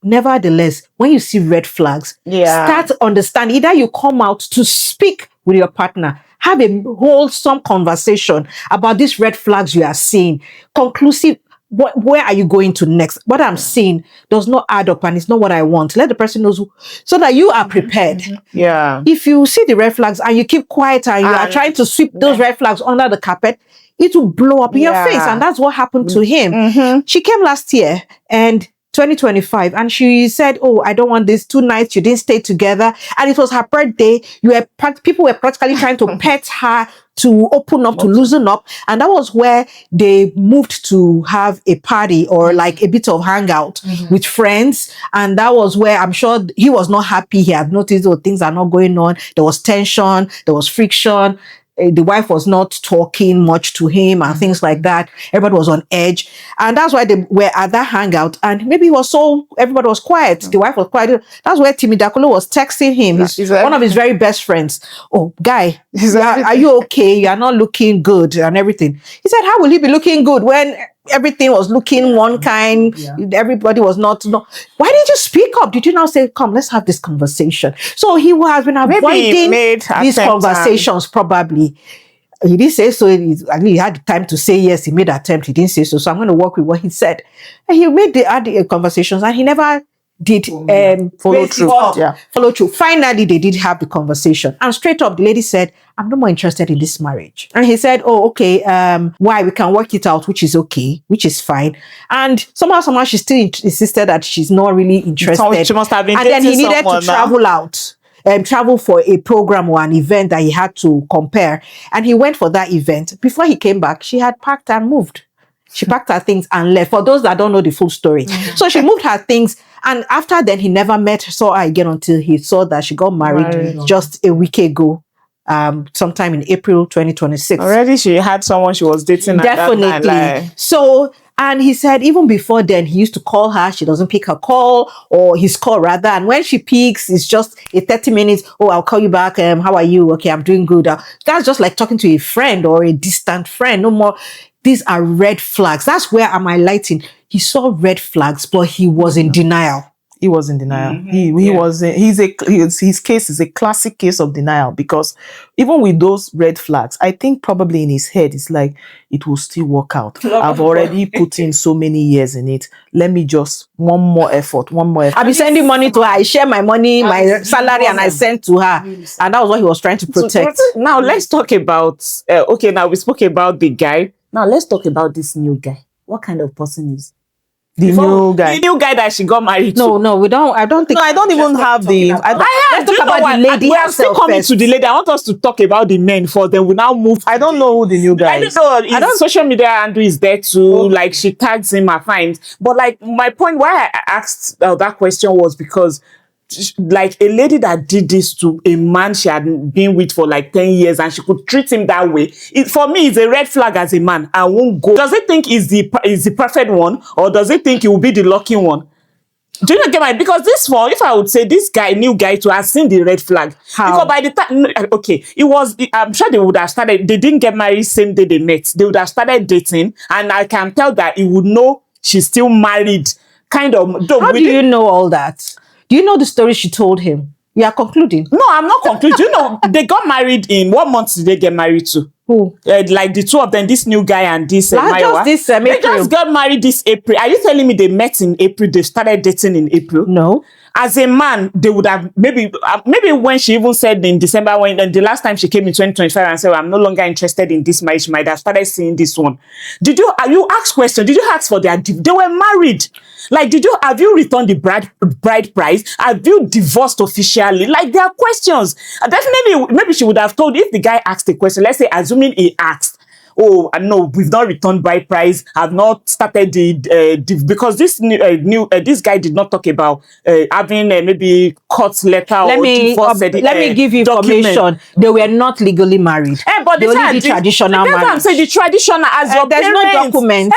Nevertheless, when you see red flags, start to understand. Either you come out to speak with your partner, have a wholesome conversation about these red flags you are seeing, conclusive. Where are you going to next? What I'm seeing does not add up and it's not what I want. Let the person know so that you are prepared. Yeah. If you see the red flags and you keep quiet and you are trying to sweep those red flags under the carpet, it will blow up in your face. And that's what happened to him. She came last year and 2025 and she said, oh, I don't want this. 2 nights you didn't stay together and it was her birthday. People were practically trying to pet her to open up, to loosen up, and that was where they moved to have a party or like a bit of hangout with friends. And that was where I'm sure he was not happy. He had noticed things are not going on. There was tension, there was friction. The wife was not talking much to him and things like that. Everybody was on edge. And that's why they were at that hangout. And maybe everybody was quiet. The wife was quiet. That's where Timmy Dakolo was texting him. He's one of his very best friends. Oh, guy, are you okay? You are not looking good and everything. He said, how will he be looking good when everything was looking one kind? Everybody was not. Why did you speak up? Did you now say, come, let's have this conversation? So he has been avoiding these conversations probably. He didn't say so. He had the time to say yes. He made an attempt. He didn't say so. So I'm going to work with what he said. And he made the conversations and he never did follow through. Follow through. Finally, they did have the conversation. And straight up, the lady said, I'm no more interested in this marriage. And he said, oh, okay, why? We can work it out, which is okay, which is fine. And somehow she still insisted that she's not really interested. She must have been and then he needed to travel out. Travel for a program or an event that he had to compare. And he went for that event. Before he came back, she had packed and moved. She packed her things and left. For those that don't know the full story. So she moved her things. And after then, he never saw her again until he saw that she got married just a week ago. Sometime in April 2026. Already she had someone she was dating. Definitely. At that time, So, and he said even before then, he used to call her. She doesn't pick her call or his call rather. And when she picks, it's just a 30 minutes. Oh, I'll call you back. How are you? Okay, I'm doing good. That's just like talking to a friend or a distant friend. No more. These are red flags. That's where I'm highlighting. He saw red flags, but he was in denial. He was in denial. His case is a classic case of denial, because even with those red flags, I think probably in his head it's like, it will still work out. I've already put in so many years in it. Let me just one more effort. I'll be sending money to her. I share my money, my salary, and I send to her. And that was what he was trying to protect. Now let's talk about now we spoke about the guy. Now let's talk about this new guy. What kind of person is the new guy that she got married to? No, we don't. I don't think. No, I don't even have the. Let's talk about the lady. We are still coming to the lady. I want us to talk about the men first. Then we now move. I don't know who the new guy is. I don't. Social media Andrew is there too. Okay. Like she tags him, I find. But like my point why I asked that question was because, like, a lady that did this to a man she had been with for like 10 years and she could treat him that way, for me it's a red flag as a man. I won't go. Does it think is the perfect one, or does it think it will be the lucky one? Do you not get my? Because this one, if I would say this guy, new guy, to have seen the red flag. How? Because by the time, okay, I'm sure they would have started. They didn't get married same day they met. They would have started dating, and I can tell that he would know she's still married. Kind of. How do you know all that? Do you know the story she told him? You are concluding. No, I'm not concluding. You know, they got married in what month did they get married to? Who? Like the two of them, this new guy and this Mayowa. They just got married this April. Are you telling me they met in April? They started dating in April? No. as a man, they would have maybe when she even said in December, when the last time she came in 2025 and said, well, I'm no longer interested in this marriage, she might have started seeing this one. You ask question? Did you ask for their, they were married. Like, have you returned the bride price? Have you divorced officially? Like, there are questions. Definitely, maybe she would have told if the guy asked a question, let's say, assuming he asked, oh, no, we've not returned bride price. I've not started because this this guy did not talk about having maybe court letter Let or me divorce. let me give you document. information. They were not legally married. But they only did traditional that's marriage. what I'm saying. The traditional as your there's parents. no documents.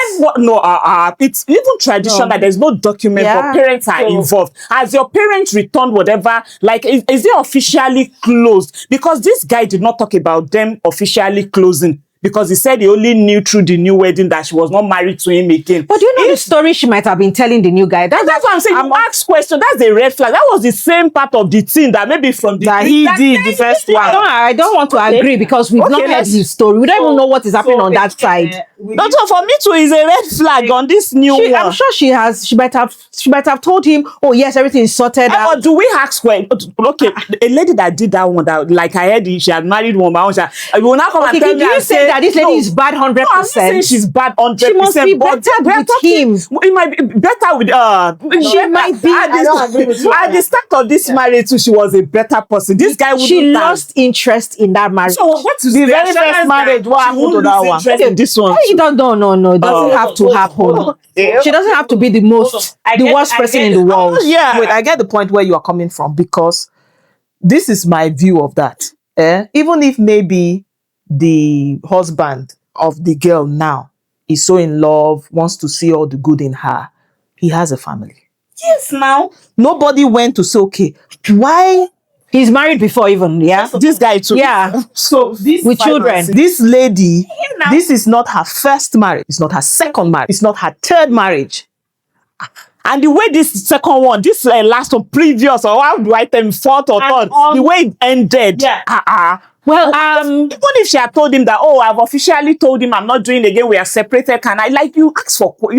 It's even traditional. No. There's no document, but parents are involved. As your parents returned whatever, like is it officially closed? Because this guy did not talk about them officially closing. Because he said he only knew through the new wedding that she was not married to him again. But do you know the story she might have been telling the new guy? That's what I'm saying. You ask question. That's a red flag. That was the same part of the thing that maybe from the that he did the first one. I don't want to agree because we've not heard his story. We don't even know what is happening on that side. So for me too, is a red flag on this new one. I'm sure she has. She might have told him, oh yes, everything is sorted out. But do we ask when? Okay, a lady that did that one, that like I heard she had married one, you will not come and tell me you say that this lady is bad 100%. No, I'm not saying she's bad 100%. She must be better with him. It might be better with she might be. At the start of this marriage too, she was a better person. This guy would. She lost interest in that marriage. So what is the very first marriage? What happened to that one? In this one. No. It doesn't have to happen. She doesn't have to be the worst person in the world. Yeah. Wait, I get the point where you are coming from, because this is my view of that. Even if maybe the husband of the girl now is so in love, wants to see all the good in her, he has a family. Yes, now. Nobody went to say, okay, why? He's married before even, yeah? This guy too. Yeah. So this with children. This lady, this is not her first marriage. It's not her second marriage. It's not her third marriage. And the way this second one, this last one, previous, or how do I tell him, fourth or third, the way it ended. Yeah. Well, even if she had told him that, oh, I've officially told him I'm not doing it again, we are separated, can I? Like, you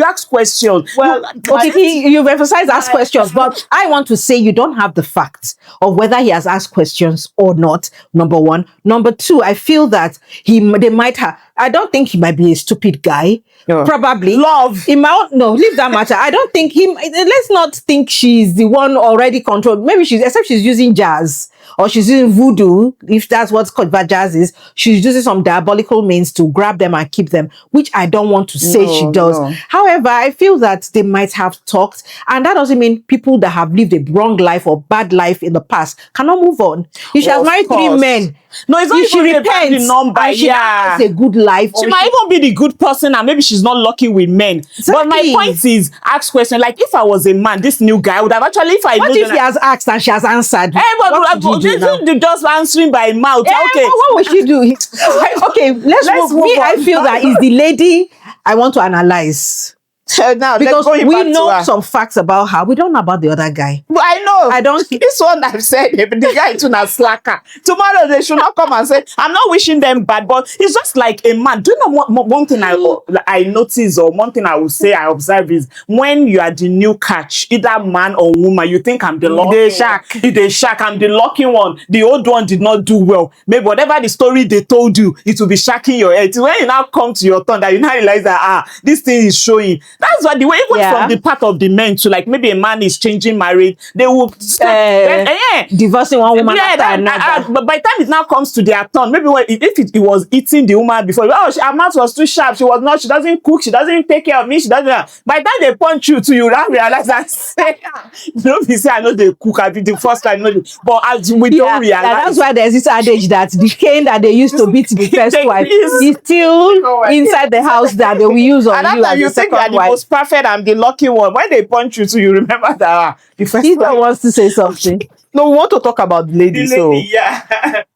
ask questions. Well, you've emphasized ask questions, but I want to say you don't have the facts of whether he has asked questions or not, number one. Number two, I feel that they might have, I don't think he might be a stupid guy. Yeah. Probably. Love. No, leave that matter. I don't think let's not think she's the one already controlled. Maybe except she's using jazz or she's using voodoo, if that's what jazz is. She's using some diabolical means to grab them and keep them, which I don't want to say she does. No. However, I feel that they might have talked, and that doesn't mean people that have lived a wrong life or bad life in the past cannot move on. If she has married 3 men, no, it's not if she repents the number, and she has a good life, she might even be the good person and maybe she's not lucky with men. Exactly. But my point is, ask question. Like, if I was a man, this new guy would have actually, what if he has asked and she has answered? But just answering by mouth. Okay, what would she do? Okay, let's move on. I feel that is the lady I want to analyze. Now, because we know some facts about her. We don't know about the other guy. But I know. I don't. This one I've said, the guy is a slacker. Tomorrow they should not come and say, I'm not wishing them bad, but it's just like a man. Do you know one thing I notice, or one thing I will say I observe is when you are the new catch, either man or woman, you think I'm the lucky one. The shark, I'm the lucky one. The old one did not do well. Maybe whatever the story they told you, it will be shacking your head. When you now come to your turn, that you now realize that this thing is showing. That's why the way, even from the part of the men to, like, maybe a man is changing marriage, they will divorcing one woman after another. But by the time it now comes to their turn, maybe if it was eating the woman before, her mouth was too sharp, she doesn't cook, she doesn't take care of me, she doesn't. By the time they punch you to you now realize that don't be say I know they cook, I be the first time, but as we don't realize. That's why there's this adage that the cane that they used to beat the first wife is still inside the house that they will use on you as the second wife. Most perfect, I'm the lucky one. When they punch you, so you remember that the first one wants to say something. No, we want to talk about the lady.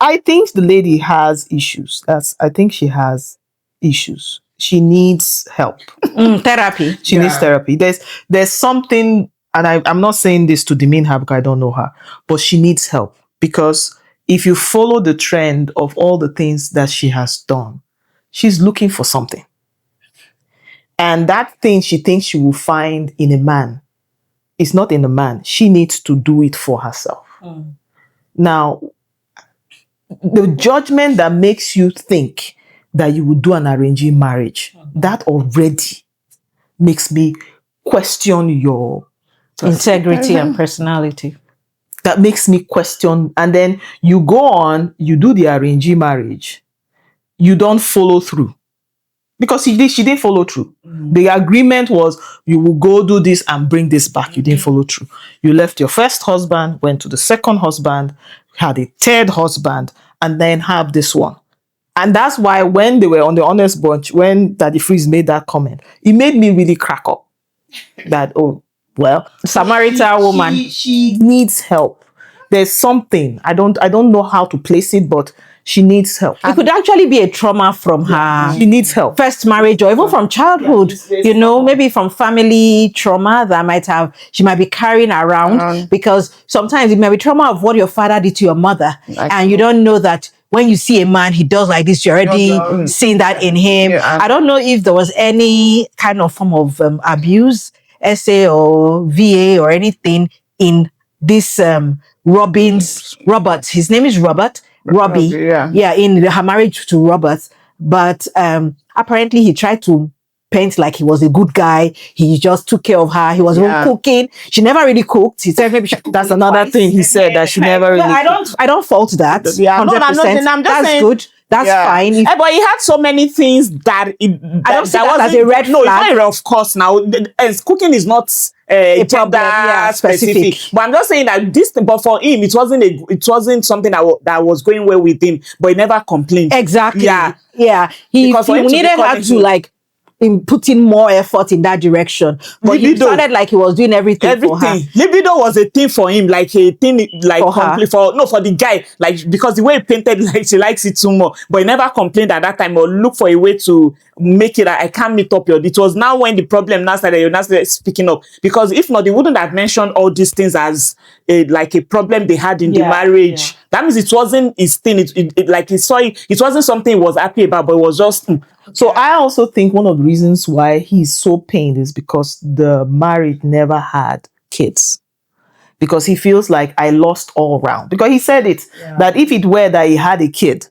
I think the lady has issues. I think she has issues. She needs help. Therapy. She needs therapy. There's something, and I'm not saying this to demean her because I don't know her, but she needs help, because if you follow the trend of all the things that she has done, she's looking for something. And that thing she thinks she will find in a man is not in the man. She needs to do it for herself. Now, the judgment that makes you think that you would do an arranging marriage, that already makes me question your Integrity and personality. That makes me question. And then you go on, you do the arranging marriage, you don't follow through. Because she didn't follow through. The agreement was you will go do this and bring this back. You didn't follow through. You left your first husband, went to the second husband, had a third husband, and then have this one. And that's why when they were on the Honest Bunch, when Daddy Freeze made that comment, it made me really crack up. That, oh, well, Samaritan woman. She needs help. There's something. I don't know how to place it, but she needs help. It could actually be a trauma from her She needs help. first marriage or even from childhood, maybe from family trauma that she might be carrying around, because sometimes it may be trauma of what your father did to your mother, and you don't know that when you see a man, he does like this, you're already seeing that in him. I don't know if there was any kind of form of abuse, SA or VA or anything in this Robert, his name is Robert, Roby, in her marriage to Robert, but apparently he tried to paint like he was a good guy. He just took care of her. He was even cooking. She never really cooked. He said maybe that's another thing he said, that she never really I don't fault that. Yeah, 100%. no, I'm just that's saying, good. That's fine. But he had so many things that I don't see that as a red No, flag. it's not, of course. Now, cooking is not a gender problem, specific. But I'm just saying that this, but for him, it wasn't something that was going well with him. But he never complained. Exactly. Yeah. He Because for him to needed be her to like put in more effort in that direction. But he sounded like he was doing everything for her. Libido was a thing for him, like a thing like for the guy, like because the way he painted, like she likes it too much. But he never complained at that time or look for a way to make it. I can't meet up your. It was now when the problem now started speaking up, because if not, they wouldn't have mentioned all these things as a problem they had in the marriage. Yeah. That means it wasn't his thing. It like he saw it. It wasn't something he was happy about, but it was just. So I also think one of the reasons why he's so pained is because the marriage never had kids. Because he feels like I lost all round. Because he said it, that if it were that he had a kid,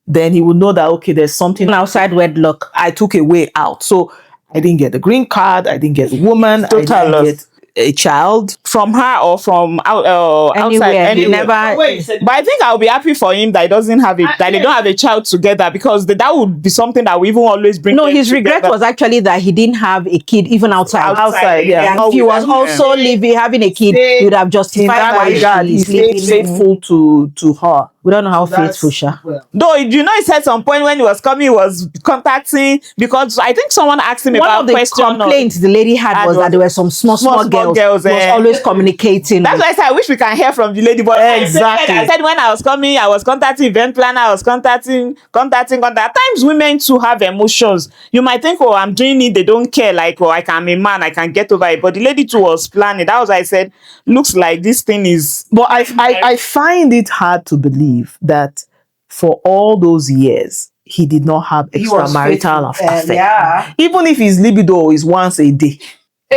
then he would know that, okay, there's something outside wedlock I took a way out. So I didn't get the green card, I didn't get a woman, I didn't get a child from her or from outside anywhere. But I think I'll be happy for him that he doesn't have it, that they don't have a child together, because that would be something that we even always bring. No, his regret was actually that he didn't have a kid even outside. Yeah. If he was also having a kid, he would have justified why he stayed faithful to her. We don't know how faithful she. Though, you know, he said some point when he was coming, he was contacting, because I think someone asked him about the question. complaints the lady had was that there were some small girls was always communicating. That's why I said I wish we can hear from the lady. But exactly. I said when I was coming, I was contacting event planner, I was contacting. At times women too have emotions. You might think, oh, I'm doing it, they don't care, like, oh, I'm a man, I can get over it. But the lady too was planning. That was why I said, looks like this thing is. But I find it hard to believe that for all those years he did not have extramarital affair. Even if his libido is once a day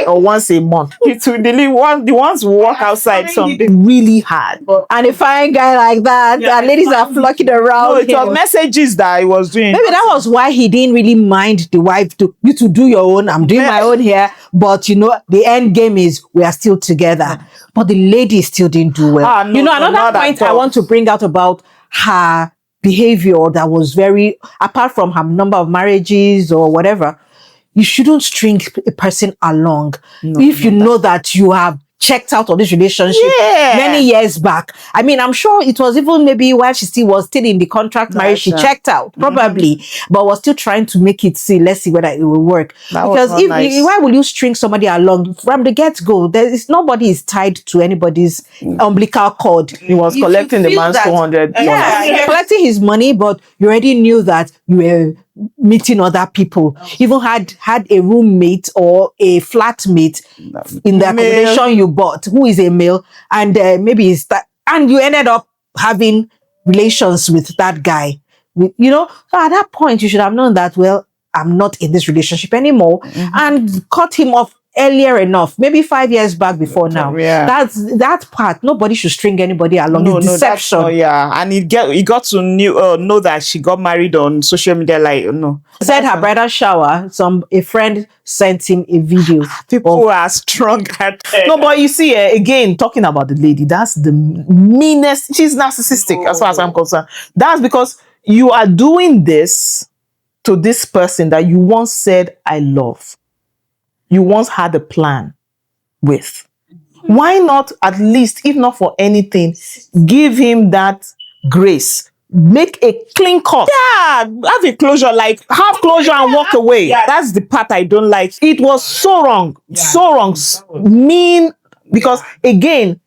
or once a month, the ones who walk outside something really hard. And a fine guy like that, and ladies are flocking around. No, it was messages that I was doing. Maybe that was why he didn't really mind the wife you to do your own. I'm doing my own here, but the end game is we are still together. But the lady still didn't do well. Another point I want to bring out about her behavior that was very, apart from her number of marriages or whatever, you shouldn't string a person along if you know that you have checked out of this relationship many years back. I mean, I'm sure it was even maybe while she was still in the contract marriage, she checked out, probably, but was still trying to make it let's see whether it will work. Because why will you string somebody along from the get-go? Nobody is tied to anybody's umbilical cord. He was collecting the man's 200. Yeah, he was collecting his money, but you already knew that you were meeting other people. Even had a roommate or a flatmate in the accommodation you bought who is a male, and maybe it's that, and you ended up having relations with that guy. So at that point you should have known that, well, I'm not in this relationship anymore, and cut him off earlier enough, maybe 5 years back before now. Yeah. That's that part. Nobody should string anybody along. It's deception. That's not, yeah. And he got to know that she got married on social media. Like, no. Said her bridal shower, a friend sent him a video. People are strong at No, but you see, again, talking about the lady, that's the meanest. She's narcissistic, as far as I'm concerned. That's because you are doing this to this person that you once said, I love. You once had a plan with. Why not, at least, if not for anything, give him that grace? Make a clean cut. Yeah, have a closure, like Have closure and walk away. yeah, that's the part I don't like. It was so wrong. So wrong. Mean. Because, again,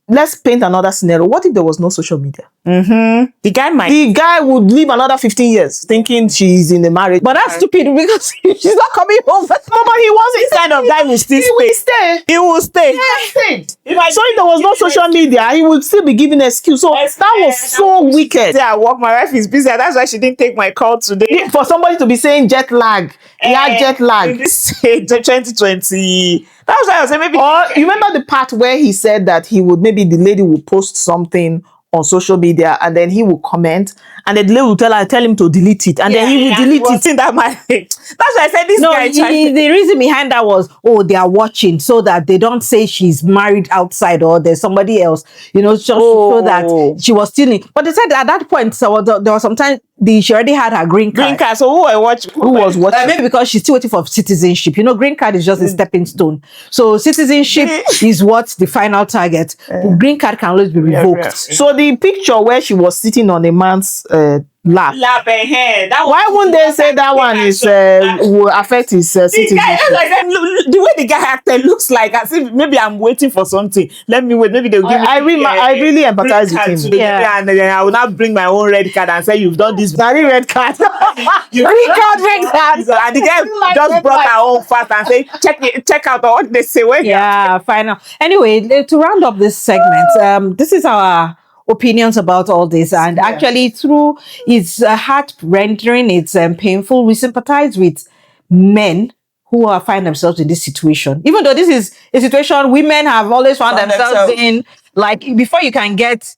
let's paint another scenario. What if there was no social media? The guy would live another 15 years thinking she's in a marriage. But that's stupid because she's not coming home. No, but he wasn't. This kind of guy will still stay. He will stay. So if there was no social media, he would still be giving excuse. So that was so wicked. Yeah, my wife is busy. That's why she didn't take my call today. For somebody to be saying jet lag. He had jet lag. In this 2020. That was why I was saying maybe. Or you remember the part where he said that maybe the lady would post something on social media and then he will comment and then the lady will tell him to delete it and then he will delete it. In that that's why I said this guy. The reason behind that was, they are watching so that they don't say she's married outside or there's somebody else, just so that she was stealing. But they said at that point, so there was sometimes she already had her green card. So who was watching? Maybe because she's still waiting for citizenship. Green card is just a stepping stone. So citizenship is what the final target. Green card can always be revoked. So the picture where she was sitting on a man's lap. Why wouldn't they say that one is will affect his citizenship? The way the guy acted looks like as if maybe I'm waiting for something. Let me wait. Maybe they'll give me. I really empathize with him. Yeah. And then I will not bring my own red card and say you've done this. Very red card. Red card. And the guy just brought her own fast and say check out what they say. Final. Anyway, to round up this segment, this is our opinions about all this, and actually through it's heart-rendering, it's painful. We sympathize with men who find themselves in this situation, even though this is a situation women have always found themselves in. Like, before you can get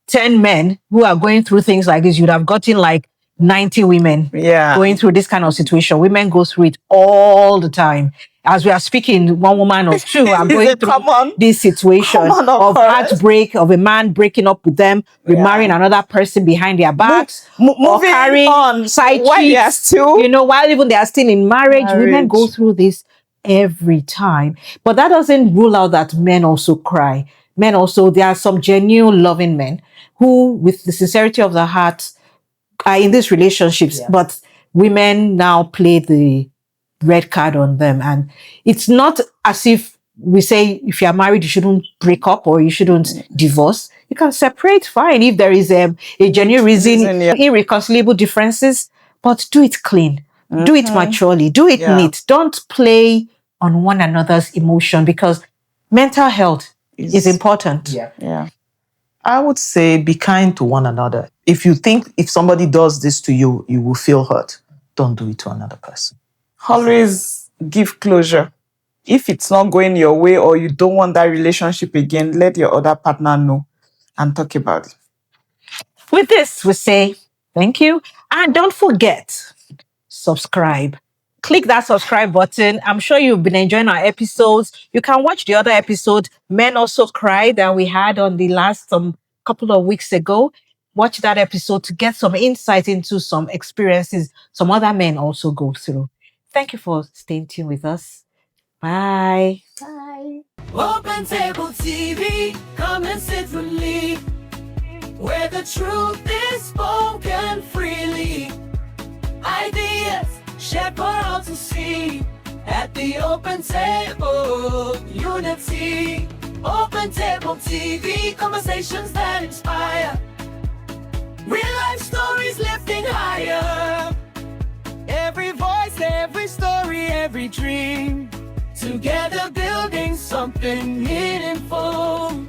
10 men who are going through things like this, you'd have gotten like 90 women going through this kind of situation. Women go through it all the time. As we are speaking, one woman or two are going through this situation of heartbreak, of a man breaking up with them, remarrying another person behind their backs, or carrying on side chicks, while even they are still in marriage. Women go through this every time. But that doesn't rule out that men also cry. Men also, there are some genuine loving men who, with the sincerity of the heart, are in these relationships, but women now play the red card on them. And it's not as if we say, if you're married, you shouldn't break up or you shouldn't divorce. You can separate, fine, if there is a genuine reason, irreconcilable differences, but do it clean. Do it maturely. Do it neat. Don't play on one another's emotion, because mental health is important. I would say be kind to one another. If you think if somebody does this to you, you will feel hurt, don't do it to another person. Always give closure. If it's not going your way or you don't want that relationship again, let your other partner know and talk about it. With this, we say thank you. And don't forget, subscribe. Click that subscribe button. I'm sure you've been enjoying our episodes. You can watch the other episode, Men Also Cry, that we had on the last couple of weeks ago. Watch that episode to get some insight into some experiences some other men also go through. Thank you for staying tuned with us. Bye. Bye. Open Table TV, come and sit with me, where the truth is spoken freely. Ideas shared for all to see. At the open table, unity. Open Table TV, conversations that inspire. Real life stories lifting higher. Every voice, every story, every dream. Together building something meaningful.